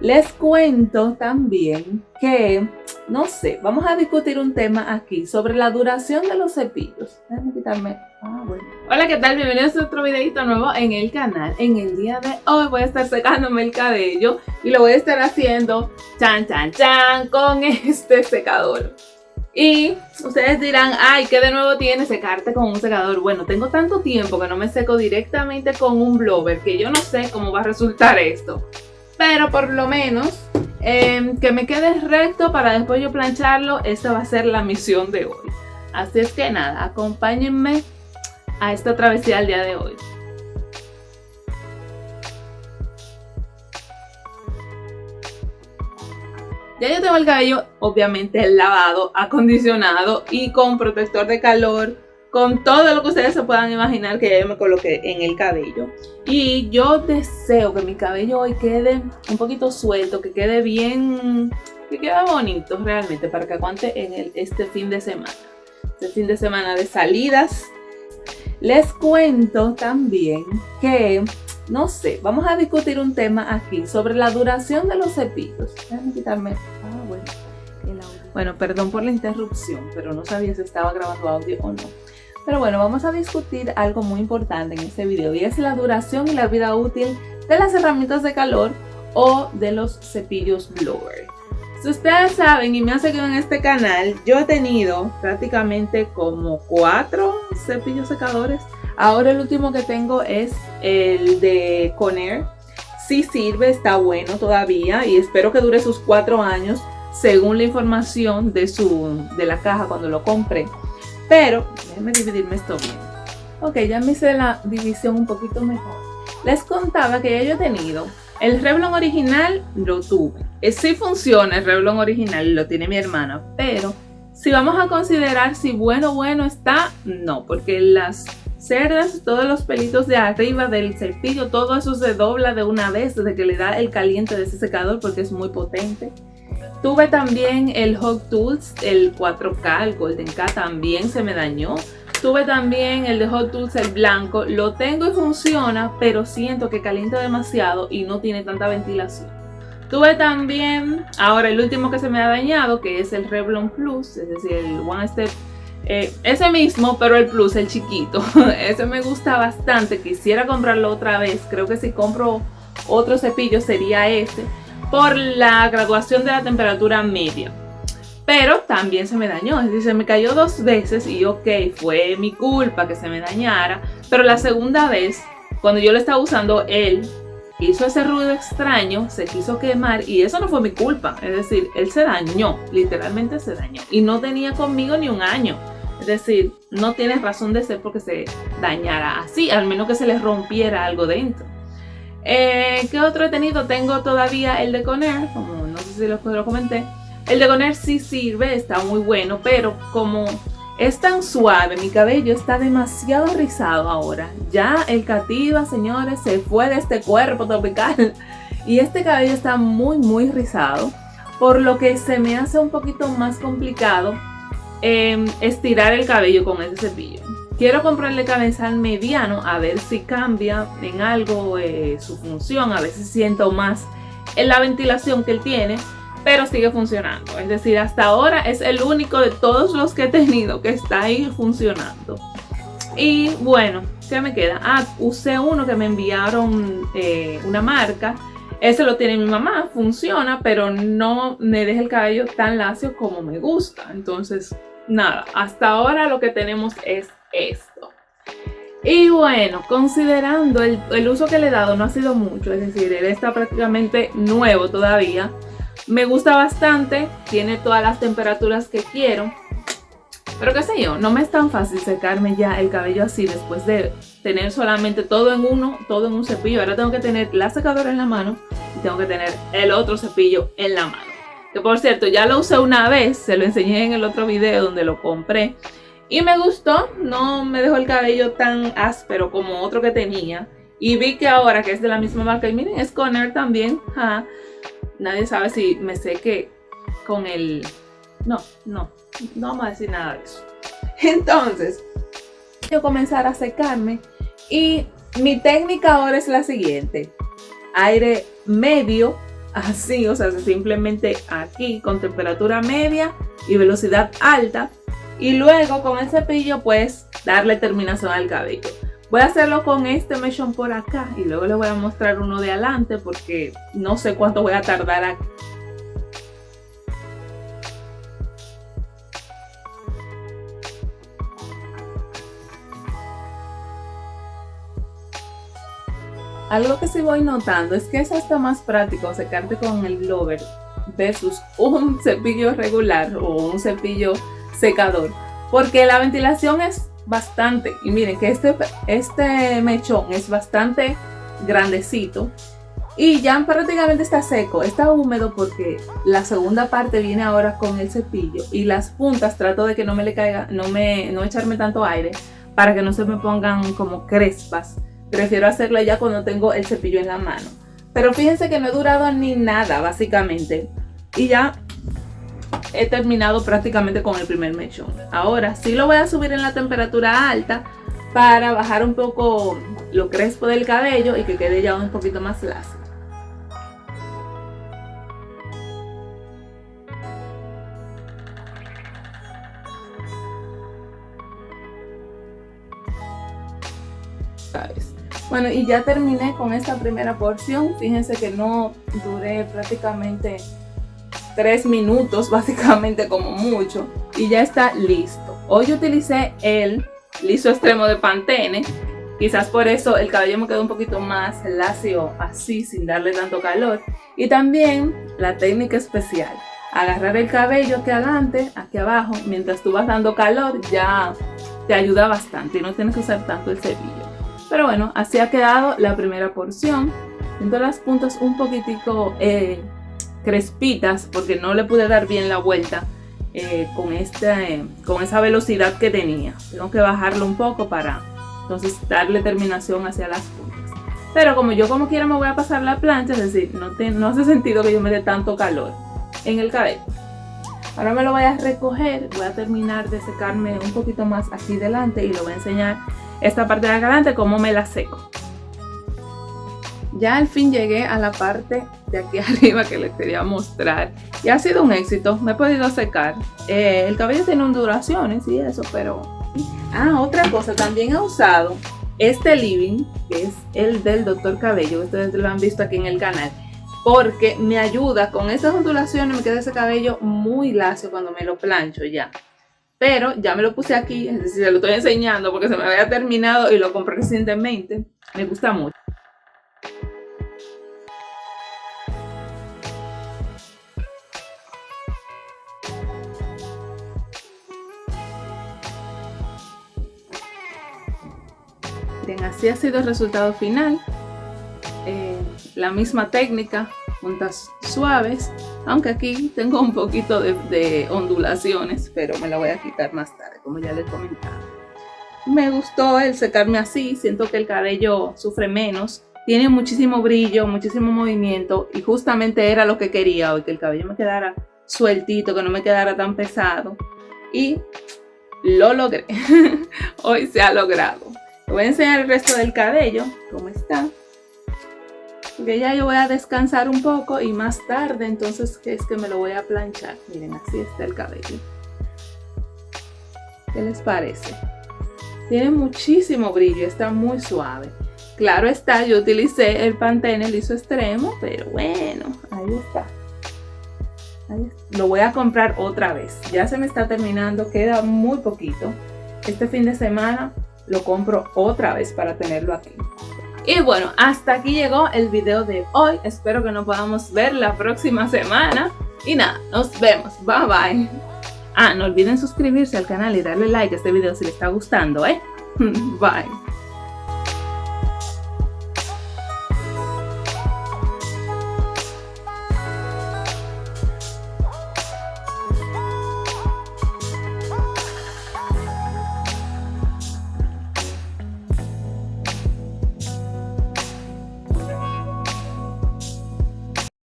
Les cuento también que, no sé, vamos a discutir un tema aquí sobre la duración de los cepillos. Déjame quitarme. Bueno. Hola, ¿qué tal? Bienvenidos a otro videito nuevo en el canal. En el día de hoy voy a estar secándome el cabello y lo voy a estar haciendo chan chan chan con este secador. Y ustedes dirán, ay, ¿qué de nuevo tiene secarte con un secador? Bueno, tengo tanto tiempo que no me seco directamente con un blower que yo no sé cómo va a resultar esto. Pero por lo menos que me quede recto para después yo plancharlo, esta va a ser la misión de hoy. Así es que nada, acompáñenme a esta travesía al día de hoy. Ya yo tengo el cabello obviamente lavado, acondicionado y con protector de calor, con todo lo que ustedes se puedan imaginar que yo me coloqué en el cabello. Y yo deseo que mi cabello hoy quede un poquito suelto, que quede bien, que quede bonito realmente para que aguante en este fin de semana. Este fin de semana de salidas. Les cuento también que, no sé, vamos a discutir un tema aquí sobre la duración de los cepillos. Déjame quitarme. Bueno, perdón por la interrupción, pero no sabía si estaba grabando audio o no. Pero bueno, vamos a discutir algo muy importante en este video y es la duración y la vida útil de las herramientas de calor o de los cepillos blower. Si ustedes saben y me han seguido en este canal, yo he tenido prácticamente como 4 cepillos secadores. Ahora el último que tengo es el de Conair. Sí sirve, está bueno todavía y espero que dure sus 4 años según la información de la caja cuando lo compré. Pero déjenme dividirme esto bien. Ok, ya me hice la división un poquito mejor. Les contaba que ya yo he tenido el Revlon original, lo tuve. Sí funciona el Revlon original, lo tiene mi hermana, pero si vamos a considerar si bueno está, no, porque las cerdas, todos los pelitos de arriba del cepillo, todo eso se dobla de una vez desde que le da el caliente de ese secador porque es muy potente. Tuve también el Hot Tools, el 4K, el Golden K, también se me dañó. Tuve también el de Hot Tools, el blanco, lo tengo y funciona, pero siento que calienta demasiado y no tiene tanta ventilación. Tuve también, ahora el último que se me ha dañado, que es el Revlon Plus, es decir, el One Step, ese mismo, pero el Plus, el chiquito. Ese me gusta bastante, quisiera comprarlo otra vez, creo que si compro otro cepillo sería ese, por la graduación de la temperatura media. Pero también se me dañó, es decir, se me cayó 2 veces y ok, fue mi culpa que se me dañara. Pero la segunda vez, cuando yo lo estaba usando, él hizo ese ruido extraño, se quiso quemar y eso no fue mi culpa. Es decir, él se dañó, literalmente se dañó. Y no tenía conmigo ni un año. Es decir, no tiene razón de ser porque se dañara así, al menos que se le rompiera algo dentro. ¿Qué otro he tenido? Tengo todavía el de Conair, como no sé si lo comenté. El de Conair sí sirve, está muy bueno, pero como es tan suave, mi cabello está demasiado rizado ahora. Ya el Cativa, señores, se fue de este cuerpo tropical y este cabello está muy rizado, por lo que se me hace un poquito más complicado estirar el cabello con ese cepillo. Quiero comprarle cabezal mediano a ver si cambia en algo su función, a ver si siento más en la ventilación que él tiene, pero sigue funcionando. Es decir, hasta ahora es el único de todos los que he tenido que está ahí funcionando. Y bueno, ¿qué me queda? Usé uno que me enviaron una marca. Ese lo tiene mi mamá, funciona, pero no me deja el cabello tan lacio como me gusta. Entonces, nada, hasta ahora lo que tenemos es esto. Y bueno, considerando el uso que le he dado no ha sido mucho, es decir, él está prácticamente nuevo todavía. Me gusta bastante, tiene todas las temperaturas que quiero, pero qué sé yo, no me es tan fácil secarme ya el cabello así después de tener solamente todo en un cepillo. Ahora tengo que tener la secadora en la mano y tengo que tener el otro cepillo en la mano. Que por cierto, ya lo usé una vez, se lo enseñé en el otro video donde lo compré y me gustó, no me dejó el cabello tan áspero como otro que tenía. Y vi que ahora que es de la misma marca, y miren, es Conair también, nadie sabe si me seque con el... No vamos a decir nada de eso. Entonces, yo comenzar a secarme y mi técnica ahora es la siguiente: aire medio así, o sea, simplemente aquí con temperatura media y velocidad alta. Y luego con el cepillo pues darle terminación al cabello. Voy a hacerlo con este mechón por acá y luego les voy a mostrar uno de adelante porque no sé cuánto voy a tardar aquí. Algo que sí voy notando es que es hasta más práctico secarte con el blower versus un cepillo regular o un cepillo secador, porque la ventilación es bastante, y miren que este mechón es bastante grandecito y ya prácticamente está seco, está húmedo porque la segunda parte viene ahora con el cepillo y las puntas trato de que no me le caiga, no echarme tanto aire para que no se me pongan como crespas. Prefiero hacerlo ya cuando tengo el cepillo en la mano. Pero fíjense que no he durado ni nada básicamente. Y ya he terminado prácticamente con el primer mechón. Ahora sí lo voy a subir en la temperatura alta para bajar un poco lo crespo del cabello y que quede ya un poquito más lacio. ¿Sabes? Bueno, y ya terminé con esta primera porción. Fíjense que no duré prácticamente 3 minutos, básicamente como mucho. Y ya está listo. Hoy utilicé el liso extremo de Pantene. Quizás por eso el cabello me quedó un poquito más lacio así, sin darle tanto calor. Y también la técnica especial. Agarrar el cabello aquí adelante, aquí abajo, mientras tú vas dando calor, ya te ayuda bastante y no tienes que usar tanto el cepillo. Pero bueno, así ha quedado la primera porción. Siento las puntas un poquitico crespitas porque no le pude dar bien la vuelta con esa velocidad que tenía. Tengo que bajarlo un poco para entonces darle terminación hacia las puntas. Pero como yo como quiera me voy a pasar la plancha, es decir, no hace sentido que yo me dé tanto calor en el cabello. Ahora me lo voy a recoger, voy a terminar de secarme un poquito más aquí delante y lo voy a enseñar esta parte de acá adelante cómo me la seco. Ya al fin llegué a la parte de aquí arriba que les quería mostrar y ha sido un éxito, me he podido secar. El cabello tiene ondulaciones y eso, pero... otra cosa, también he usado este leave-in, que es el del Dr. Cabello, ustedes lo han visto aquí en el canal, porque me ayuda con esas ondulaciones, me queda ese cabello muy lacio cuando me lo plancho ya. Pero ya me lo puse aquí, es decir, se lo estoy enseñando porque se me había terminado y lo compré recientemente. Me gusta mucho. Bien, así ha sido el resultado final. La misma técnica, puntas suaves, aunque aquí tengo un poquito de ondulaciones, pero me la voy a quitar más tarde, como ya les comentaba. Me gustó el secarme así, siento que el cabello sufre menos, tiene muchísimo brillo, muchísimo movimiento y justamente era lo que quería hoy, que el cabello me quedara sueltito, que no me quedara tan pesado y lo logré. Hoy se ha logrado. Les voy a enseñar el resto del cabello, cómo está. Porque ya yo voy a descansar un poco y más tarde entonces es que me lo voy a planchar. Miren, así está el cabello. ¿Qué les parece? Tiene muchísimo brillo, está muy suave. Claro está, yo utilicé el Pantene liso extremo, pero bueno, ahí está. Lo voy a comprar otra vez. Ya se me está terminando, queda muy poquito. Este fin de semana lo compro otra vez para tenerlo aquí. Y bueno, hasta aquí llegó el video de hoy. Espero que nos podamos ver la próxima semana. Y nada, nos vemos. Bye bye. No olviden suscribirse al canal y darle like a este video si les está gustando, Bye.